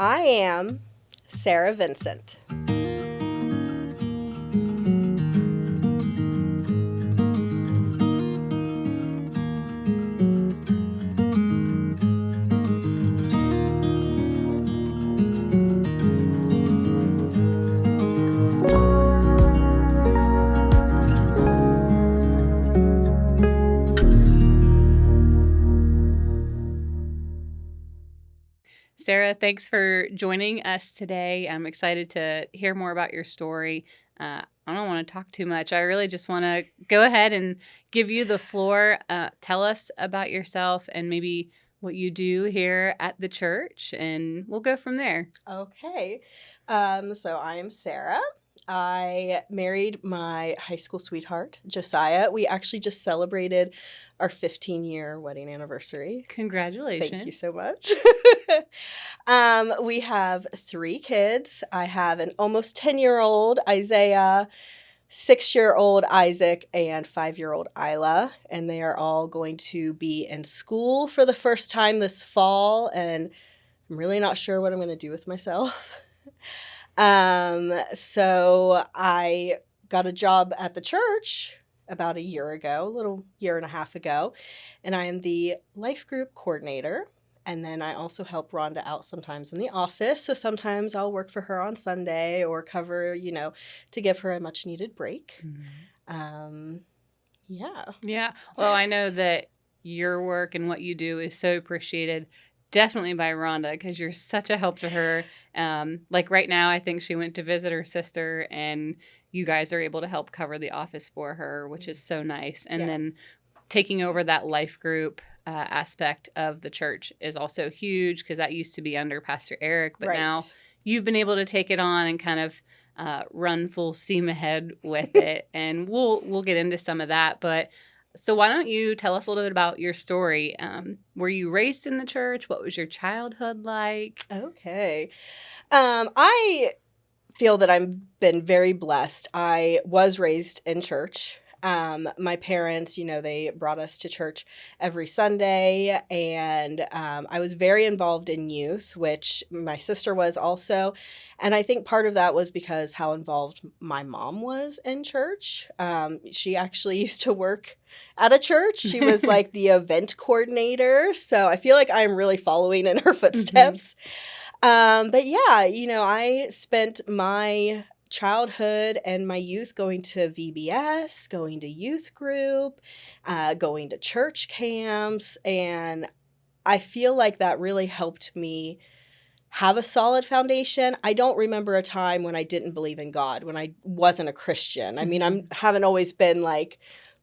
I am Sara Vincent. Sara, thanks for joining us today. I'm excited to hear more about your story. I don't want to talk too much. I really just want to go ahead and give you the floor. Tell us about yourself and maybe what you do here at the church, and we'll go from there. Okay. So I am Sara. I married my high school sweetheart, Josiah. We actually just celebrated our 15-year wedding anniversary. Congratulations. Thank you so much. We have 3 kids. I have an almost 10-year-old Isaiah, 6-year-old Isaac, and 5-year-old Isla. And they are all going to be in school for the first time this fall. And I'm really not sure what I'm going to do with myself. So I got a job at the church about a year ago, a little year and a half ago, and I am the life group coordinator. And then I also help Rhonda out sometimes in the office. So sometimes I'll work for her on Sunday or cover, to give her a much needed break. Yeah. Yeah. Well, I know that your work and what you do is so appreciated, definitely by Rhonda, because you're such a help to her. Like right now, I think she went to visit her sister, and you guys are able to help cover the office for her, which is so nice. And then taking over that life group aspect of the church is also huge, because that used to be under Pastor Eric, but now you've been able to take it on and kind of run full steam ahead with it. And we'll get into some of that. But so why don't you tell us a little bit about your story? Were you raised in the church? What was your childhood like? Okay. I feel that I've been very blessed. I was raised in church. My parents, they brought us to church every Sunday, and I was very involved in youth, which my sister was also. And I think part of that was because how involved my mom was in church. She actually used to work at a church. She was like the event coordinator. So I feel like I'm really following in her footsteps. But yeah, I spent my childhood and my youth going to VBS, going to youth group, going to church camps, and I feel like that really helped me have a solid foundation. I don't remember a time when I didn't believe in God, when I wasn't a Christian. I mean, I haven't always been like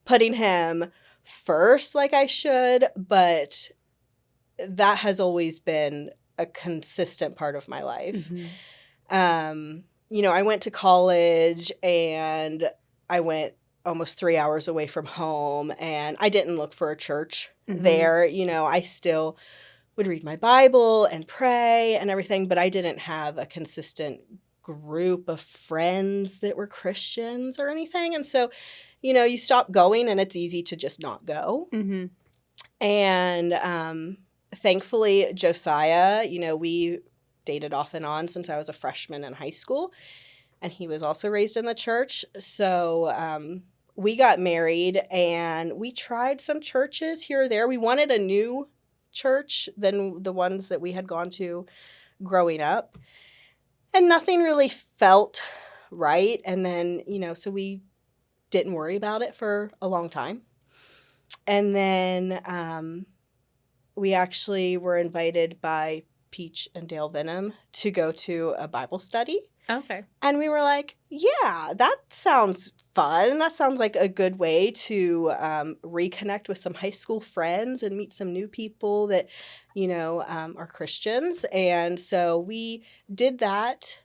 putting him first like I should, but that has always been a consistent part of my life. I went to college, and I went almost 3 hours away from home, and I didn't look for a church there. I still would read my Bible and pray and everything, but I didn't have a consistent group of friends that were Christians or anything. And so, you stop going, and it's easy to just not go. And thankfully, Josiah, we dated off and on since I was a freshman in high school, and he was also raised in the church. So we got married, and we tried some churches here or there. We wanted a new church than the ones that we had gone to growing up, and nothing really felt right. And then, so we didn't worry about it for a long time. And then we actually were invited by Peach and Dale Venom to go to a Bible study. Okay. And we were like, yeah, that sounds fun. That sounds like a good way to reconnect with some high school friends and meet some new people that, are Christians. And so we did that,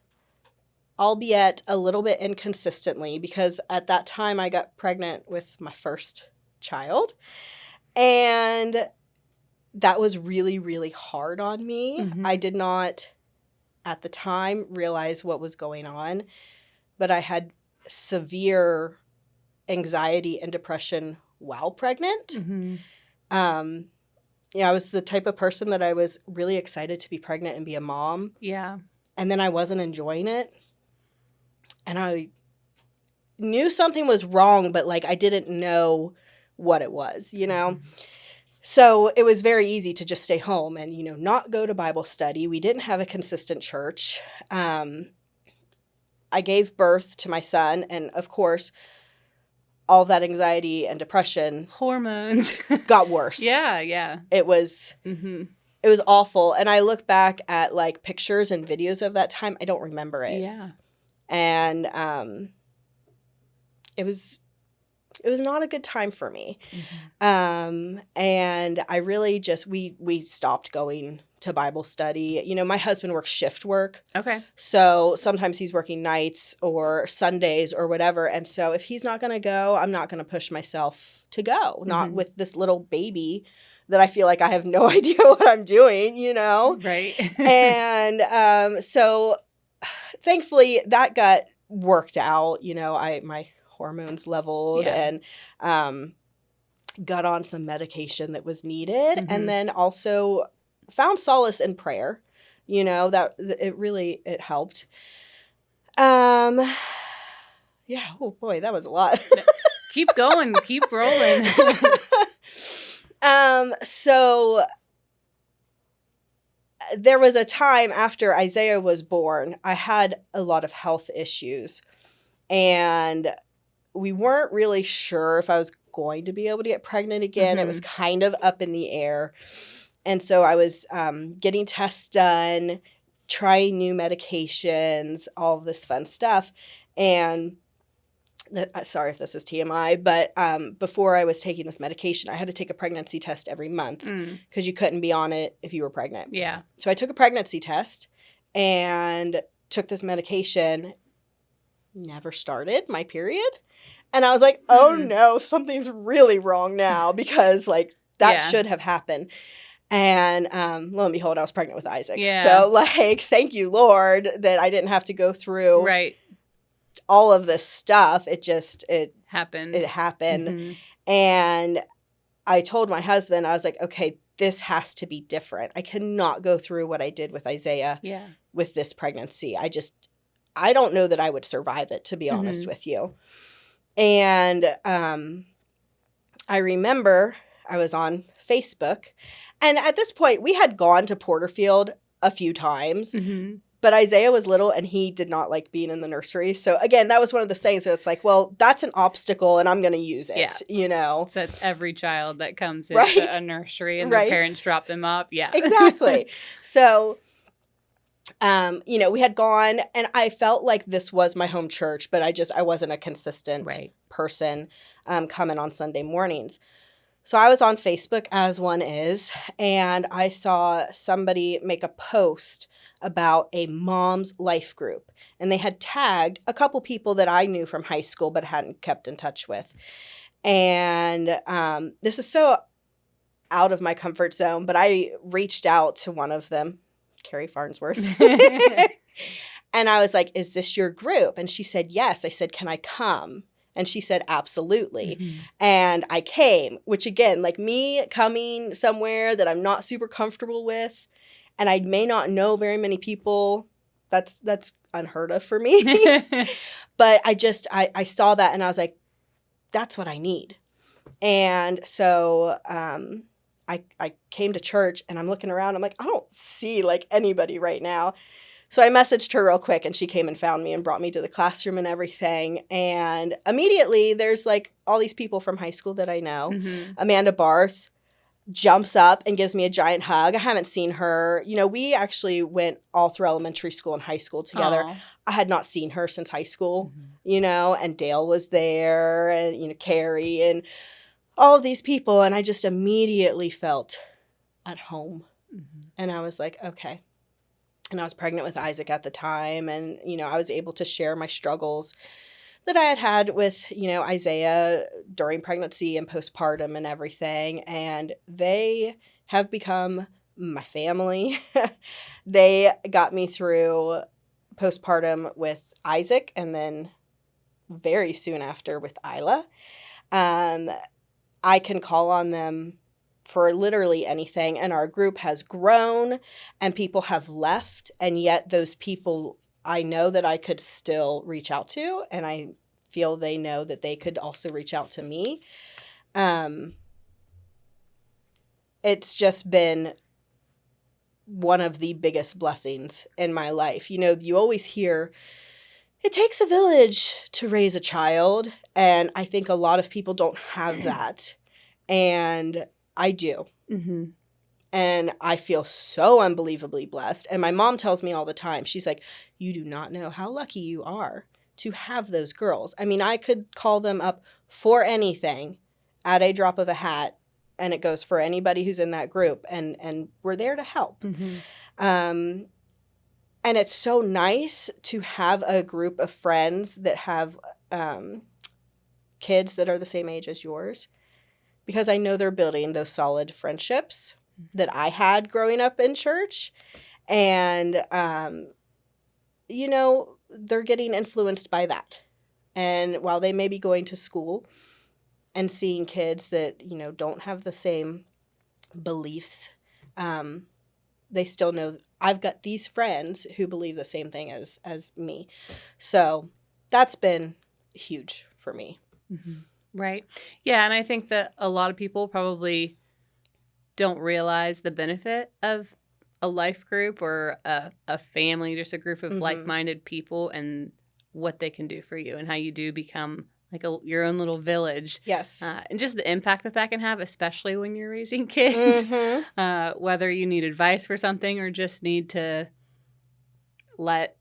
albeit a little bit inconsistently, because at that time I got pregnant with my first child. And that was really, really hard on me. I did not, at the time, realize what was going on, but I had severe anxiety and depression while pregnant. I was the type of person that I was really excited to be pregnant and be a mom. Yeah. And then I wasn't enjoying it. And I knew something was wrong, but like I didn't know what it was, So it was very easy to just stay home and, not go to Bible study. We didn't have a consistent church. I gave birth to my son, and of course, all that anxiety and depression Hormones. got worse. Yeah. It was it was awful. And I look back at like pictures and videos of that time. I don't remember it. Yeah. And it was not a good time for me. And I really just we stopped going to Bible study. My husband works shift work. Okay. So sometimes he's working nights or Sundays or whatever. And so if he's not going to go, I'm not going to push myself to go. Not with this little baby that I feel like I have no idea what I'm doing, Right. And so thankfully that got worked out. My hormones leveled and got on some medication that was needed, and then also found solace in prayer. That it helped. Yeah. Oh boy, that was a lot. Keep going. Keep rolling. So there was a time after Isaiah was born, I had a lot of health issues, and we weren't really sure if I was going to be able to get pregnant again. It was kind of up in the air. And so I was getting tests done, trying new medications, all of this fun stuff. And sorry if this is TMI, but before I was taking this medication, I had to take a pregnancy test every month because you couldn't be on it if you were pregnant. Yeah. So I took a pregnancy test and took this medication, never started my period. And I was like, oh no, something's really wrong now, because like that should have happened. And lo and behold, I was pregnant with Isaac. Yeah. So like, thank you, Lord, that I didn't have to go through all of this stuff. It happened. It happened. And I told my husband, I was like, okay, this has to be different. I cannot go through what I did with Isaiah with this pregnancy. I don't know that I would survive it, to be honest with you. And I remember I was on Facebook, and at this point we had gone to Porterfield a few times, but Isaiah was little and he did not like being in the nursery. So again, that was one of those things where it's like, well, that's an obstacle and I'm going to use it, So that's every child that comes into a nursery and their parents drop them off. Yeah. Exactly. So we had gone, and I felt like this was my home church, but I wasn't a consistent person coming on Sunday mornings. So I was on Facebook, as one is, and I saw somebody make a post about a mom's life group, and they had tagged a couple people that I knew from high school but hadn't kept in touch with. And this is so out of my comfort zone, but I reached out to one of them, Carrie Farnsworth. And I was like, is this your group? And she said, yes. I said, can I come? And she said, absolutely. And I came, which again, like me coming somewhere that I'm not super comfortable with, and I may not know very many people, that's unheard of for me. But I saw that and I was like, that's what I need. And so I came to church, and I'm looking around. I'm like, I don't see like anybody right now. So I messaged her real quick, and she came and found me and brought me to the classroom and everything. And immediately there's like all these people from high school that I know. Amanda Barth jumps up and gives me a giant hug. I haven't seen her. We actually went all through elementary school and high school together. Aww. I had not seen her since high school, and Dale was there, and, Carrie and all of these people. And I just immediately felt at home. And I was like, okay. And I was pregnant with Isaac at the time. And, I was able to share my struggles that I had with, Isaiah during pregnancy and postpartum and everything. And they have become my family. They got me through postpartum with Isaac, and then very soon after with Isla. I can call on them for literally anything. And our group has grown and people have left. And yet those people, I know that I could still reach out to, and I feel they know that they could also reach out to me. It's just been one of the biggest blessings in my life. You know, you always hear it takes a village to raise a child, and I think a lot of people don't have that, and I do. Mm-hmm. And I feel so unbelievably blessed. And my mom tells me all the time, she's like, you do not know how lucky you are to have those girls. I mean, I could call them up for anything at a drop of a hat, and it goes for anybody who's in that group, and we're there to help. Mm-hmm. And it's so nice to have a group of friends that have kids that are the same age as yours, because I know they're building those solid friendships that I had growing up in church. And, you know, they're getting influenced by that. And while they may be going to school and seeing kids that, you know, don't have the same beliefs, they still know I've got these friends who believe the same thing as me. So that's been huge for me. Mm-hmm. Right. Yeah. And I think that a lot of people probably don't realize the benefit of a life group or a family, just a group of like-minded people, and what they can do for you, and how you do become like your own little village. Yes. And just the impact that can have, especially when you're raising kids, whether you need advice for something or just need to let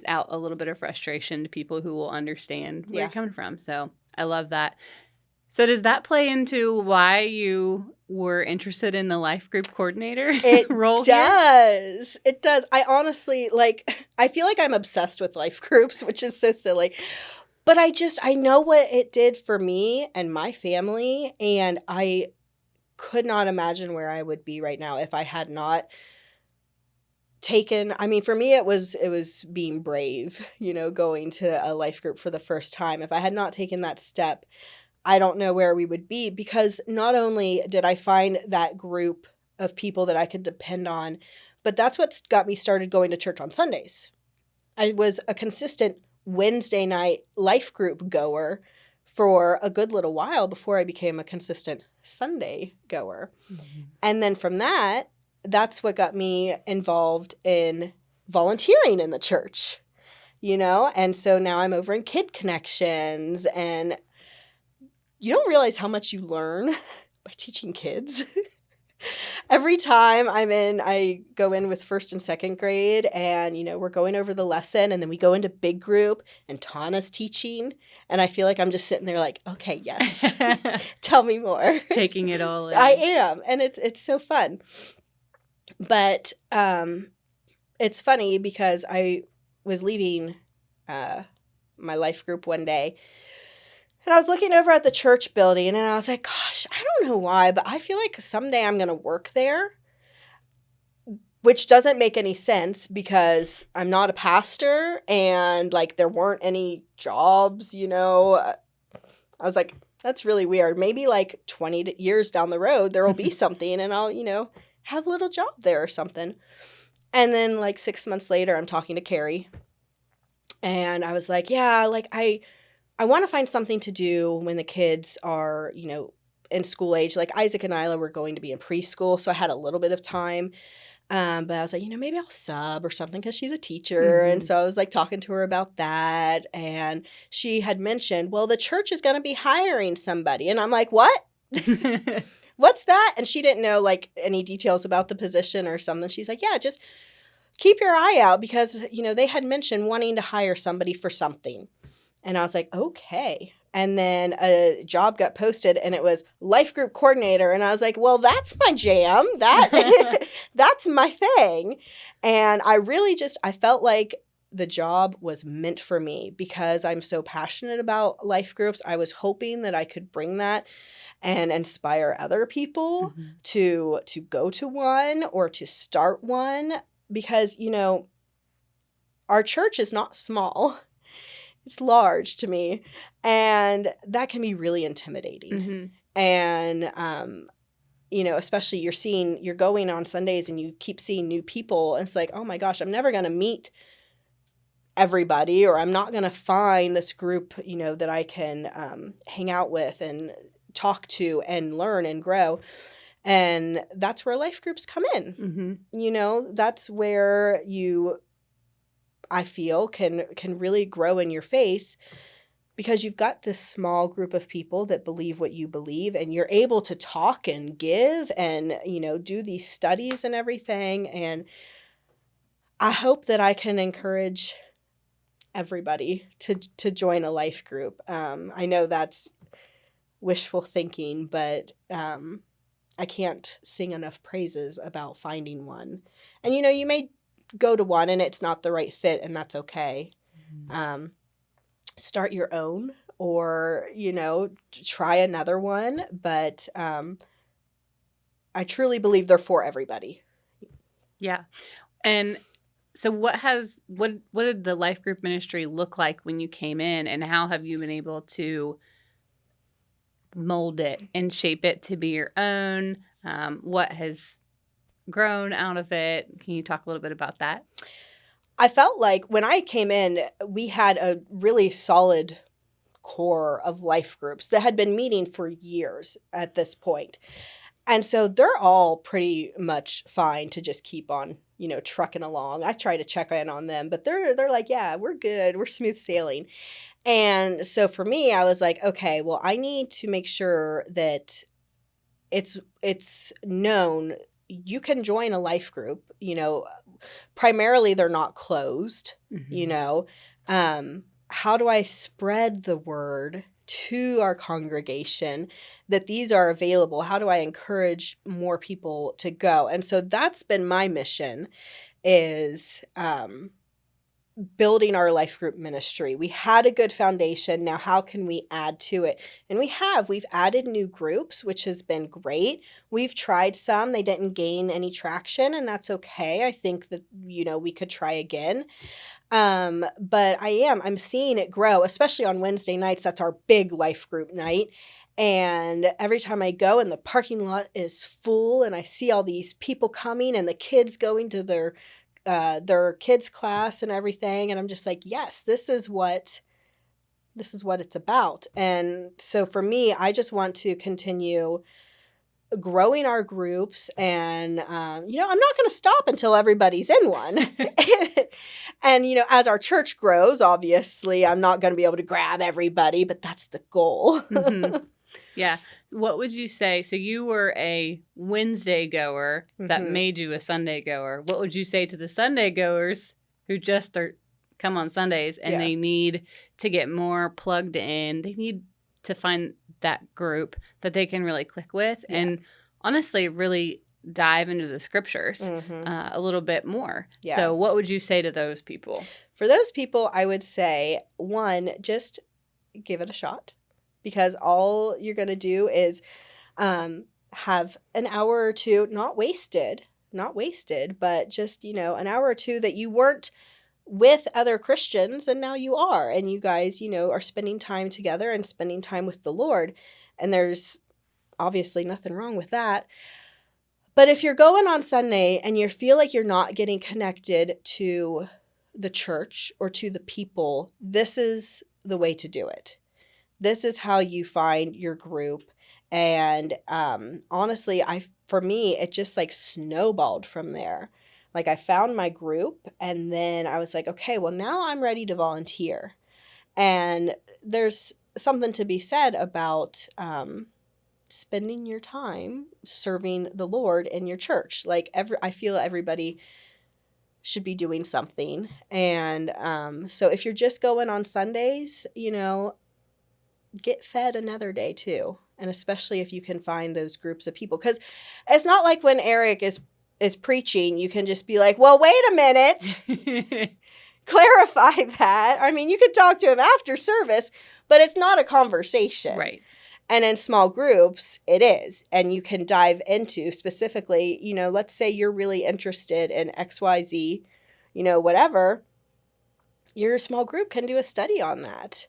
out a little bit of frustration to people who will understand where you're coming from. So I love that. So does that play into why you were interested in the life group coordinator role here? It does. I honestly, I feel like I'm obsessed with life groups, which is so silly. But I know what it did for me and my family, and I could not imagine where I would be right now if I had not taken, I mean, for me, it was being brave, you know, going to a life group for the first time. If I had not taken that step, I don't know where we would be, because not only did I find that group of people that I could depend on, but that's what got me started going to church on Sundays. I was a consistent Wednesday night life group goer for a good little while before I became a consistent Sunday goer. Mm-hmm. And then from that's what got me involved in volunteering in the church, you know? And so now I'm over in Kid Connections, and you don't realize how much you learn by teaching kids. Every time I go in with first and second grade, and, you know, we're going over the lesson, and then we go into big group and Tana's teaching. And I feel like I'm just sitting there like, okay, yes, tell me more. Taking it all in. I am. And it's so fun. But it's funny because I was leaving my life group one day, and I was looking over at the church building, and I was like, gosh, I don't know why, but I feel like someday I'm going to work there, which doesn't make any sense because I'm not a pastor, and like there weren't any jobs, you know. I was like, that's really weird. Maybe like 20 years down the road, there will be something, and I'll, you know, have a little job there or something. And then like 6 months later, I'm talking to Carrie, and I was like, yeah, like I want to find something to do when the kids are, you know, in school age. Like Isaac and Isla were going to be in preschool, so I had a little bit of time. But I was like, you know, maybe I'll sub or something because she's a teacher. Mm-hmm. And so I was like talking to her about that. And she had mentioned, well, the church is going to be hiring somebody. And I'm like, what? What's that? And she didn't know like any details about the position or something. She's like, yeah, just keep your eye out because, you know, they had mentioned wanting to hire somebody for something. And I was like, okay. And then a job got posted, and it was life group coordinator. And I was like, well, that's my jam. That's my thing. And I felt like the job was meant for me because I'm so passionate about life groups. I was hoping that I could bring that and inspire other people to go to one or to start one, because, you know, our church is not small. It's large to me, and that can be really intimidating. Mm-hmm. And, especially you're going on Sundays and you keep seeing new people. And it's like, oh my gosh, I'm never going to meet everybody, or I'm not going to find this group, that I can hang out with and talk to and learn and grow. And that's where life groups come in. That's where you, I feel, can really grow in your faith, because you've got this small group of people that believe what you believe, and you're able to talk and give and, do these studies and everything. And I hope that I can encourage everybody to join a life group. I know that's wishful thinking, but I can't sing enough praises about finding one. And, you may go to one and it's not the right fit, and that's okay. Start your own, or, try another one. But I truly believe they're for everybody. Yeah. And so what did the life group ministry look like when you came in, and how have you been able to mold it and shape it to be your own? What has grown out of it? Can you talk a little bit about that? I felt like when I came in, we had a really solid core of life groups that had been meeting for years at this point. And so they're all pretty much fine to just keep on, trucking along. I try to check in on them, but they're like, yeah, we're good. We're smooth sailing. And so for me, I was like, okay, well, I need to make sure that it's known you can join a life group. Primarily they're not closed. How do I spread the word to our congregation that these are available? How do I encourage more people to go? And so that's been my mission, is building our life group ministry. We had a good foundation. Now, how can we add to it? And we've added new groups, which has been great. We've tried some, they didn't gain any traction, and that's okay. I think that, we could try again. But I'm seeing it grow, especially on Wednesday nights. That's our big life group night. And every time I go and the parking lot is full and I see all these people coming and the kids going to their kids class and everything, and I'm just like, yes, this is what it's about. And so for me, I just want to continue growing our groups, and I'm not going to stop until everybody's in one. And as our church grows, obviously I'm not going to be able to grab everybody, but that's the goal. Yeah. What would you say? So you were a Wednesday goer that made you a Sunday goer. What would you say to the Sunday goers who just come on Sundays and they need to get more plugged in? They need to find that group that they can really click with and honestly really dive into the scriptures a little bit more. Yeah. So what would you say to those people? For those people, I would say, one, just give it a shot. Because all you're going to do is have an hour or two, not wasted, but just, an hour or two that you weren't with other Christians and now you are. And you guys, are spending time together and spending time with the Lord. And there's obviously nothing wrong with that. But if you're going on Sunday and you feel like you're not getting connected to the church or to the people, this is the way to do it. This is how you find your group. And honestly, for me, it just like snowballed from there. Like I found my group and then I was like, okay, well now I'm ready to volunteer. And there's something to be said about spending your time serving the Lord in your church. Like I feel everybody should be doing something. And so if you're just going on Sundays, get fed another day too. And especially if you can find those groups of people. Because it's not like when Eric is preaching, you can just be like, well, wait a minute. Clarify that. I mean, you could talk to him after service, but it's not a conversation. Right. And in small groups, it is. And you can dive into specifically, let's say you're really interested in XYZ, whatever. Your small group can do a study on that.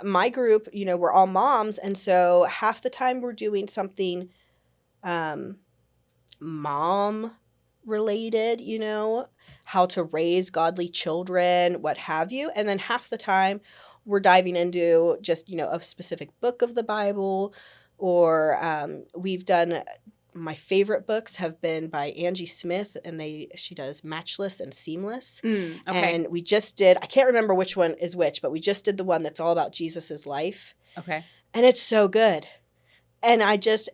My group, we're all moms. And so half the time we're doing something um, mom related, how to raise godly children, what have you. And then half the time we're diving into just, a specific book of the Bible, or we've done, my favorite books have been by Angie Smith, and she does Matchless and Seamless. Okay. And we just did, I can't remember which one is which, but we just did the one that's all about Jesus's life. Okay. And it's so good. And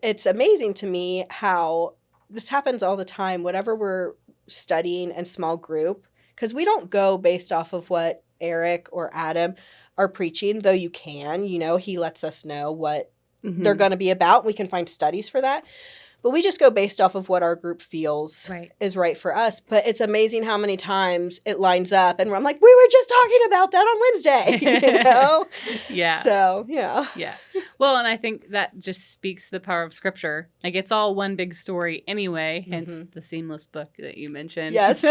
it's amazing to me how this happens all the time, whatever we're studying in small group, because we don't go based off of what Eric or Adam are preaching, though you can, he lets us know what they're going to be about. We can find studies for that. But we just go based off of what our group feels is right for us. But it's amazing how many times it lines up and I'm like, we were just talking about that on Wednesday, Yeah. So, yeah. Yeah. Well, and I think that just speaks to the power of Scripture. Like, it's all one big story anyway, hence the Seamless book that you mentioned. Yes.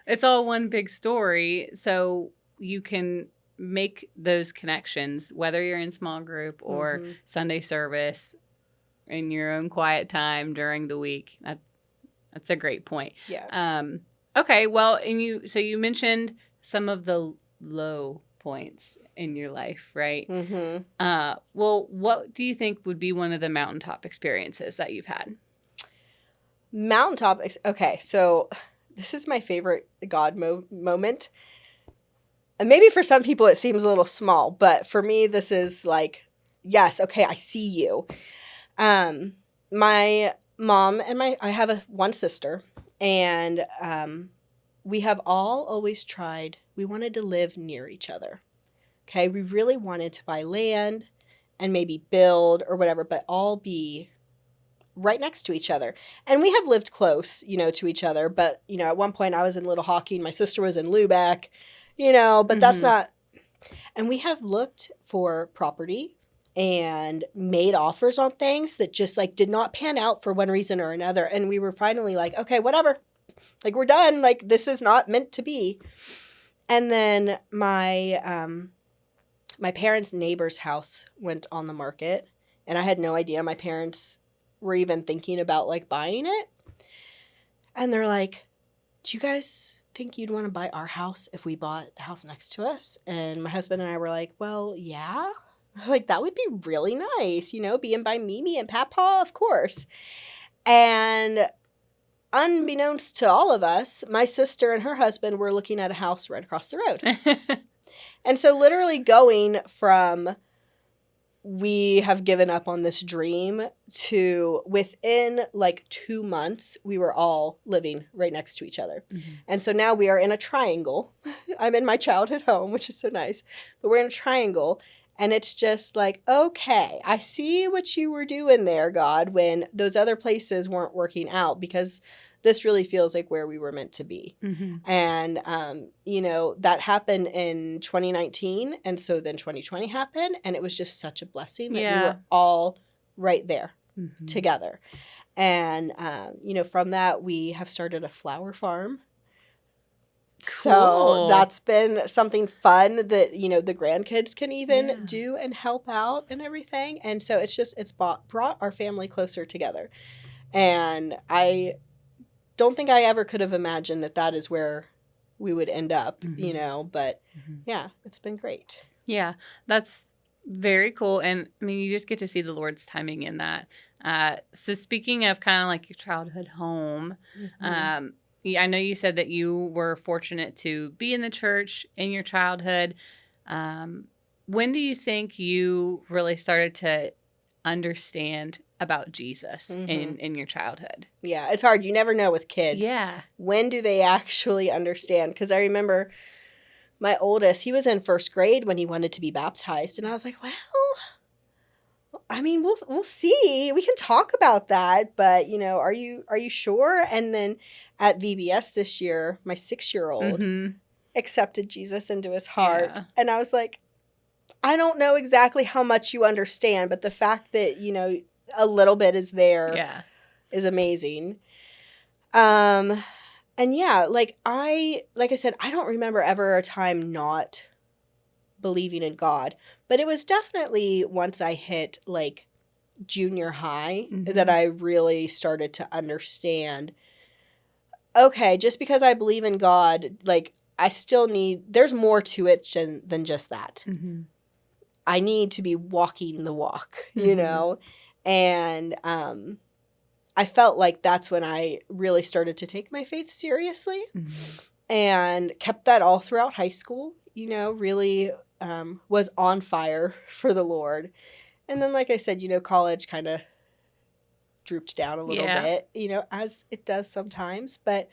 It's all one big story, so you can make those connections, whether you're in small group or Sunday service, in your own quiet time during the week. That's a great point. Yeah. Okay. Well, and you mentioned some of the low points in your life, right? Well, what do you think would be one of the mountaintop experiences that you've had? Mountaintop. Okay. So this is my favorite God moment. And maybe for some people it seems a little small, but for me, this is like, yes, okay, I see you. My mom and I have one sister, and we have all always tried, we wanted to live near each other. Okay, we really wanted to buy land and maybe build or whatever, but all be right next to each other. And we have lived close, to each other, but, at one point I was in Little Hockey, and my sister was in Lubeck, but that's not, and we have looked for property and made offers on things that just like did not pan out for one reason or another. And we were finally like, okay, whatever, like we're done. Like this is not meant to be. And then my parents' neighbor's house went on the market, and I had no idea my parents were even thinking about like buying it. And they're like, do you guys think you'd want to buy our house if we bought the house next to us? And my husband and I were like, well, yeah. Like, that would be really nice, being by Mimi and Papa, of course. And unbeknownst to all of us, my sister and her husband were looking at a house right across the road. And so literally going from we have given up on this dream to within like 2 months, we were all living right next to each other. And so now we are in a triangle. I'm in my childhood home, which is so nice, but we're in a triangle. And it's just like, okay, I see what you were doing there, God, when those other places weren't working out, because this really feels like where we were meant to be. And, that happened in 2019. And so then 2020 happened, and it was just such a blessing that we were all right there together. And, from that, we have started a flower farm. Cool. So that's been something fun that, the grandkids can even do and help out and everything. And so it's brought our family closer together. And I don't think I ever could have imagined that is where we would end up, but yeah, it's been great. Yeah, that's very cool. And I mean, you just get to see the Lord's timing in that. So speaking of kind of like your childhood home, I know you said that you were fortunate to be in the church in your childhood. When do you think you really started to understand about Jesus in your childhood? Yeah, it's hard. You never know with kids. Yeah. When do they actually understand? Because I remember my oldest, he was in first grade when he wanted to be baptized. And I was like, well, I mean, we'll see. We can talk about that. But, are you sure? And then at VBS this year, my 6-year-old accepted Jesus into his heart. Yeah. And I was like, I don't know exactly how much you understand, but the fact that, a little bit is there is amazing. And yeah, like I said, I don't remember ever a time not believing in God, but it was definitely once I hit like junior high Mhm. that I really started to understand, okay, just because I believe in God, like, I still need, there's more to it than just that. Mhm. I need to be walking the walk, Mhm. And I felt like that's when I really started to take my faith seriously Mhm. and kept that all throughout high school, really was on fire for the Lord. And then, like I said, college kind of drooped down a little Yeah. bit, as it does sometimes. But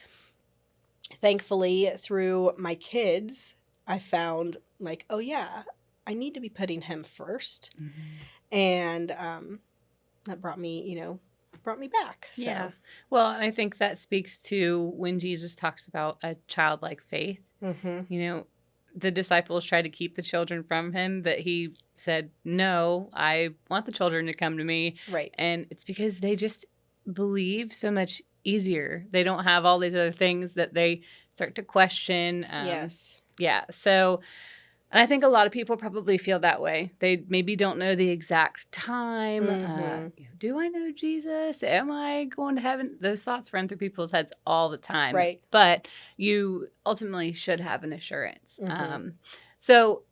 thankfully, through my kids, I found like, oh, yeah, I need to be putting him first. Mhm. And that brought me back. Yeah. So, Well, and I think that speaks to when Jesus talks about a childlike faith. mm-hmm. You know, the disciples tried to keep the children from him, but he said, "No, I want the children to come to me." Right. And it's because they just believe so much easier. They don't have all these other things that they start to question. Yes. Yeah. So, and I think a lot of people probably feel that way. They maybe don't know the exact time. Mm-hmm. Do I know Jesus? Am I going to heaven? Those thoughts run through people's heads all the time. Right. But you ultimately should have an assurance. Mm-hmm. So,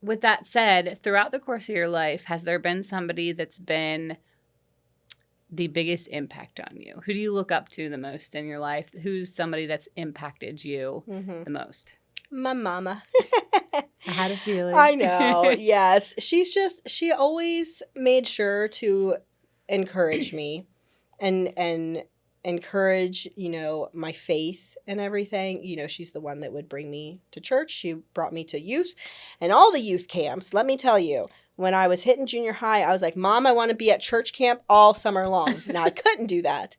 with that said, throughout the course of your life, has there been somebody that's been the biggest impact on you? Who do you look up to the most in your life? Who's somebody that's impacted you Mm-hmm. the most? My mama. I had a feeling. I know. Yes. She always made sure to encourage me and encourage, my faith and everything. She's the one that would bring me to church. She brought me to youth and all the youth camps. Let me tell you, when I was hitting junior high, I was like, Mom, I want to be at church camp all summer long. Now, I couldn't do that,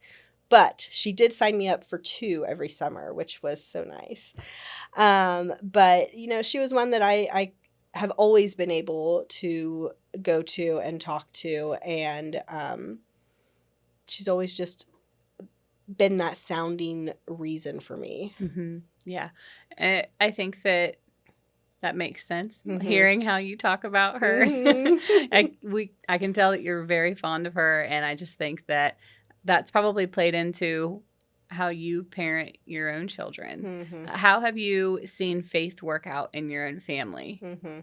but she did sign me up for 2 every summer, which was so nice. But she was one that I have always been able to go to and talk to, and she's always just been that sounding reason for me. Mm-hmm. Yeah. I think that makes sense. Mm-hmm. Hearing how you talk about her, Mm-hmm. I can tell that you're very fond of her, and I just think that that's probably played into how you parent your own children. Mm-hmm. How have you seen faith work out in your own family? Mm-hmm.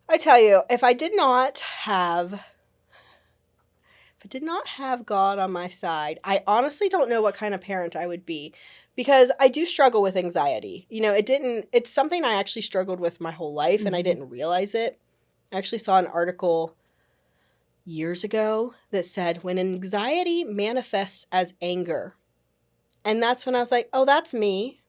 I tell you, if I did not have God on my side, I honestly don't know what kind of parent I would be, because I do struggle with anxiety. It's something I actually struggled with my whole life, and I Mm-hmm. didn't realize it. I actually saw an article years ago that said when anxiety manifests as anger. And that's when I was like, oh, that's me.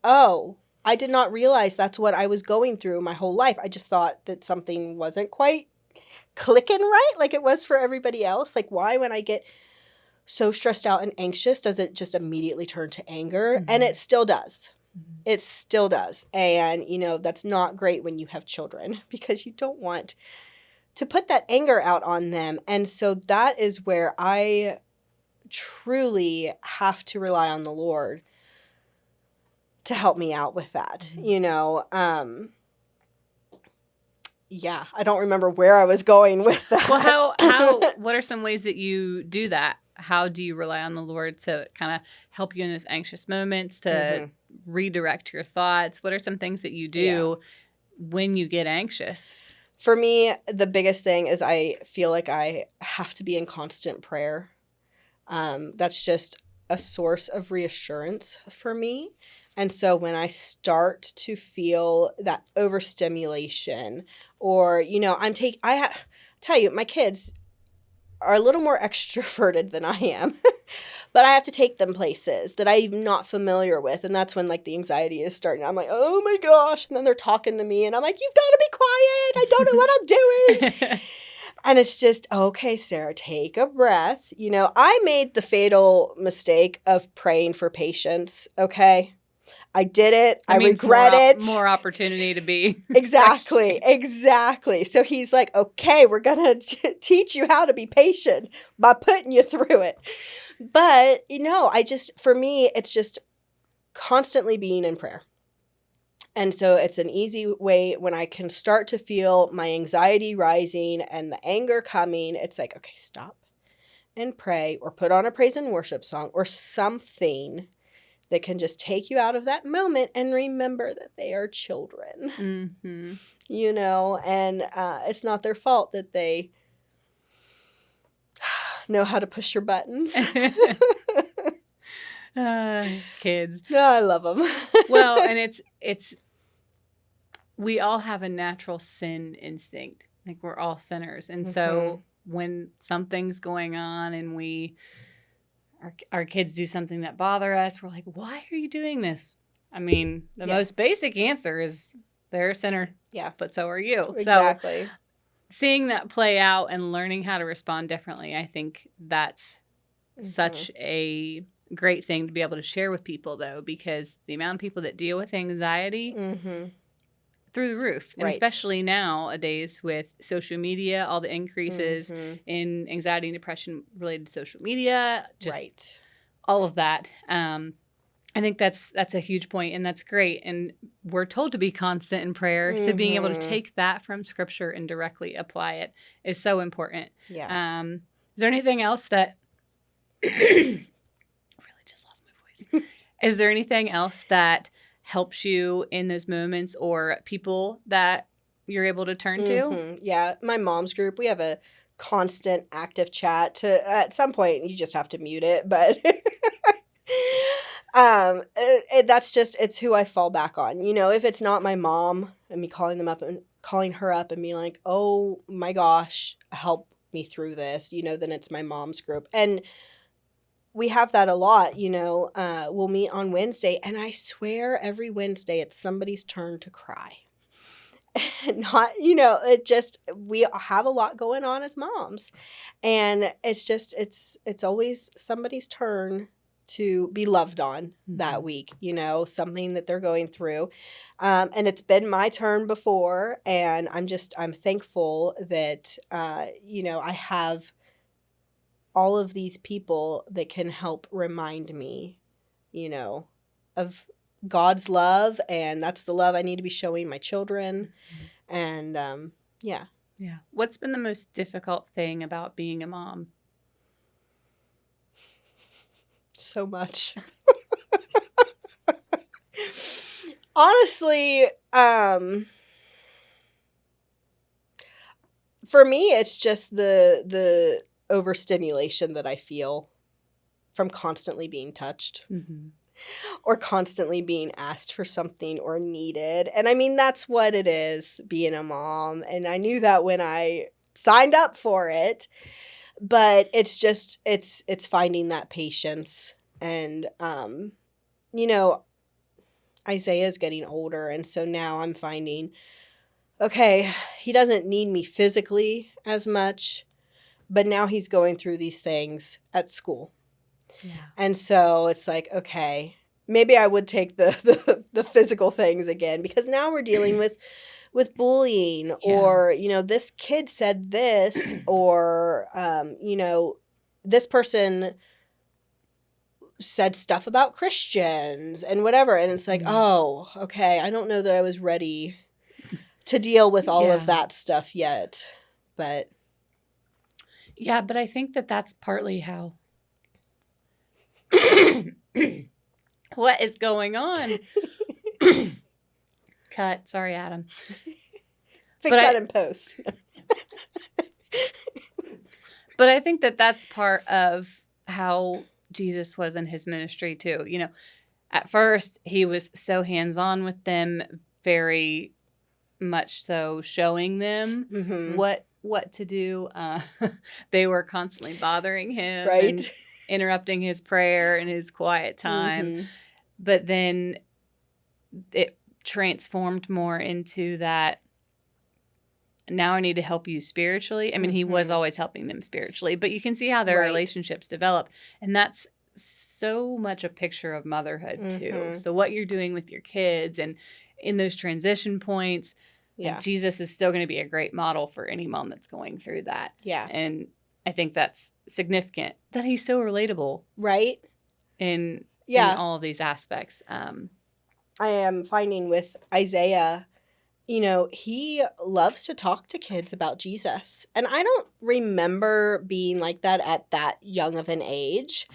Oh, I did not realize that's what I was going through my whole life. I just thought that something wasn't quite clicking right like it was for everybody else. Like, why, when I get so stressed out and anxious, does it just immediately turn to anger? Mm-hmm. And it still does. Mm-hmm. It still does. And, that's not great when you have children, because you don't want to put that anger out on them. And so that is where I truly have to rely on the Lord to help me out with that. Mm-hmm. Yeah, I don't remember where I was going with that. Well, what are some ways that you do that? How do you rely on the Lord to kind of help you in those anxious moments, to Mm-hmm. redirect your thoughts? What are some things that you do when you get anxious? For me, the biggest thing is I feel like I have to be in constant prayer. That's just a source of reassurance for me. And so when I start to feel that overstimulation, or, tell you, my kids are a little more extroverted than I am, but I have to take them places that I'm not familiar with. And that's when, like, the anxiety is starting. I'm like, oh my gosh. And then they're talking to me and I'm like, you've got to be quiet. I don't know what I'm doing. And it's just, okay, Sarah, take a breath. I made the fatal mistake of praying for patience. Okay. I did it. That I means regret it. more opportunity to be Exactly. Exactly. So he's like, okay, we're going to teach you how to be patient by putting you through it. But, for me, it's just constantly being in prayer. And so it's an easy way when I can start to feel my anxiety rising and the anger coming. It's like, okay, stop and pray, or put on a praise and worship song or something that can just take you out of that moment and remember that they are children, Mm-hmm. and it's not their fault that they know how to push your buttons. Kids. No, I love them. Well, and it's we all have a natural sin instinct. Like, we're all sinners. And so when something's going on and our kids do something that bother us, we're like, why are you doing this? I mean, the most basic answer is they're a sinner. Yeah. But so are you. Exactly. So seeing that play out and learning how to respond differently, I think that's such a great thing to be able to share with people, though, because the amount of people that deal with anxiety through the roof, and especially nowadays with social media, all the increases in anxiety and depression related to social media, just all of that. I think that's a huge point, and that's great. And we're told to be constant in prayer, so being able to take that from Scripture and directly apply it is so important. Yeah. Is there anything else that really just lost my voice? Is there anything else that helps you in those moments, or people that you're able to turn to? Yeah, my mom's group, we have a constant active chat. At some point you just have to mute it, but that's just, it's who I fall back on. If it's not my mom and me calling her up and being like, oh my gosh, help me through this, then it's my mom's group. And we have that a lot. We'll meet on Wednesday, and I swear every Wednesday it's somebody's turn to cry. Not, it just, we have a lot going on as moms, and it's just, it's always somebody's turn to be loved on that week, something that they're going through. And it's been my turn before, and I'm thankful that, I have all of these people that can help remind me, of God's love, and that's the love I need to be showing my children. And yeah. What's been the most difficult thing about being a mom? So much. Honestly, for me, it's just the overstimulation that I feel from constantly being touched. Or constantly being asked for something or needed. And I mean, that's what it is, being a mom. And I knew that when I signed up for it. But it's just, it's finding that patience. And, Isaiah's getting older. And so now I'm finding, okay, he doesn't need me physically as much, but now he's going through these things at school. And so it's like, okay, maybe I would take the physical things again, because now we're dealing with bullying, or, this kid said this, or, this person said stuff about Christians and whatever. And it's like, oh, okay, I don't know that I was ready to deal with all of that stuff yet. But I think that that's partly how. What is going on? Cut. Sorry, Adam. Fix that in post. But I think that that's part of how Jesus was in his ministry too. At first he was so hands-on with them, very much so showing them what to do. They were constantly bothering him, and interrupting his prayer and his quiet time. But then it transformed more into that, now I need to help you spiritually. I mean, he was always helping them spiritually, but you can see how their relationships develop. And that's so much a picture of motherhood too. So what you're doing with your kids and in those transition points, like, Jesus is still going to be a great model for any mom that's going through that. And I think that's significant that he's so relatable. In all of these aspects. I am finding with Isaiah, he loves to talk to kids about Jesus. And I don't remember being like that at that young of an age.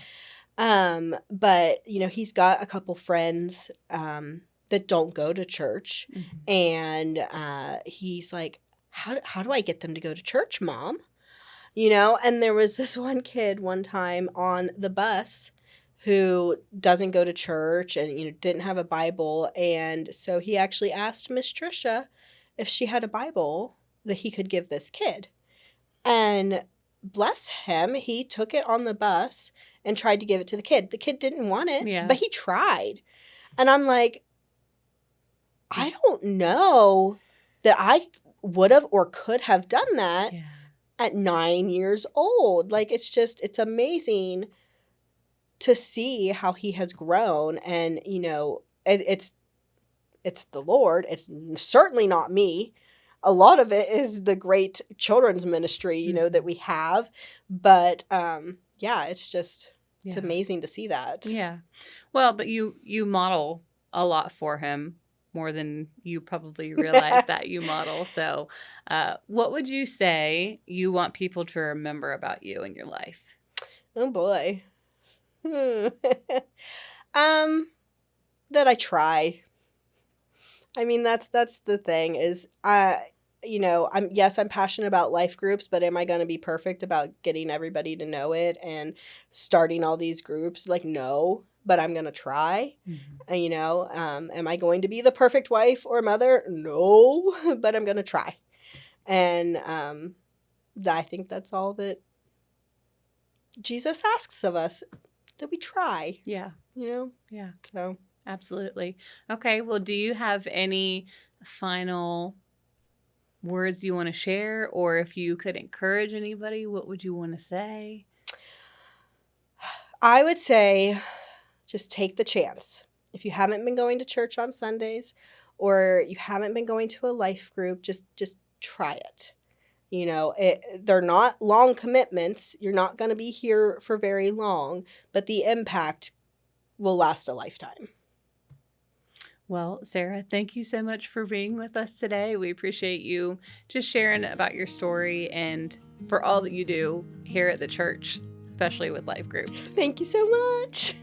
But he's got a couple friends that don't go to church, Mhm. and he's like, how do I get them to go to church, Mom? And there was this one kid one time on the bus who doesn't go to church and didn't have a Bible, and so he actually asked Miss Trisha if she had a Bible that he could give this kid. And bless him, he took it on the bus and tried to give it to the kid. The kid didn't want it, Yeah. but he tried. And I'm like, I don't know that I would have or could have done that Yeah. at 9 years old. Like, it's amazing to see how he has grown. And, it's the Lord. It's certainly not me. A lot of it is the great children's ministry, that we have. But yeah, it's Yeah. amazing to see that. Yeah. Well, but you model a lot for him, more than you probably realize that you model. So, what would you say you want people to remember about you in your life? Oh boy. That I try. I mean, that's the thing is I'm passionate about life groups, but am I going to be perfect about getting everybody to know it and starting all these groups? Like, no, but I'm going to try. Am I going to be the perfect wife or mother? No, but I'm going to try. And I think that's all that Jesus asks of us, that we try. Yeah. Yeah. So Absolutely. Okay. Well, do you have any final words you want to share, or if you could encourage anybody, what would you want to say? I would say just take the chance. If you haven't been going to church on Sundays or you haven't been going to a life group, just try it. They're not long commitments. You're not going to be here for very long, but the impact will last a lifetime. Well, Sara, thank you so much for being with us today. We appreciate you just sharing about your story and for all that you do here at the church, especially with life groups. Thank you so much.